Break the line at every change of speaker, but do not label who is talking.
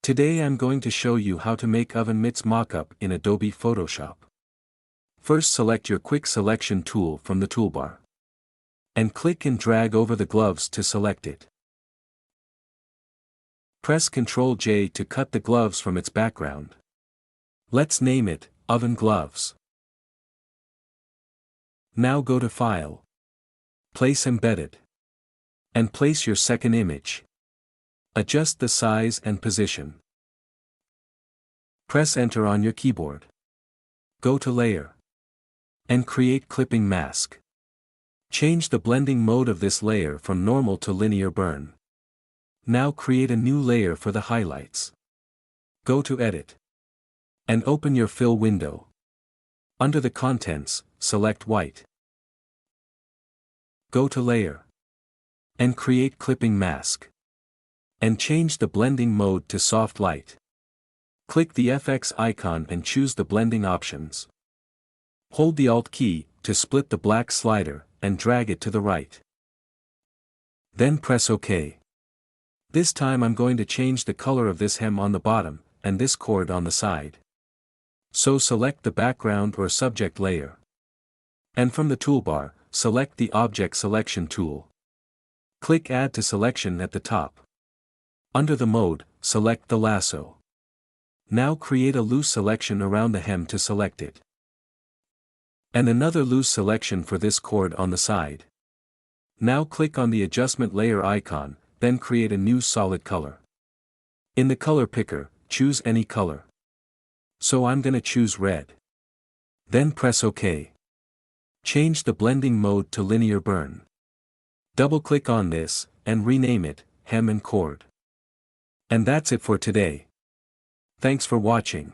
Today I'm going to show you how to make oven mitts mockup in Adobe Photoshop. First, select your quick selection tool from the toolbar. And click and drag over the gloves to select it. Press Ctrl J to cut the gloves from its background. Let's name it Oven Gloves. Now go to File, Place Embedded, and place your second image. Adjust the size and position. Press Enter on your keyboard. Go to Layer, and create Clipping Mask. Change the blending mode of this layer from normal to linear burn. Now create a new layer for the highlights. Go to Edit, and open your Fill window. Under the Contents, select White. Go to Layer, and create Clipping Mask. And change the blending mode to Soft Light. Click the FX icon and choose the blending options. Hold the Alt key to split the black slider and drag it to the right. Then press OK. This time I'm going to change the color of this hem on the bottom and this cord on the side. So select the background or subject layer. And from the toolbar, select the Object Selection tool. Click Add to Selection at the top. Under the mode, select the lasso. Now create a loose selection around the hem to select it. And another loose selection for this cord on the side. Now click on the adjustment layer icon, then create a new solid color. In the color picker, choose any color. So I'm gonna choose red. Then press OK. Change the blending mode to linear burn. Double click on this, and rename it Hem and Cord. And that's it for today. Thanks for watching.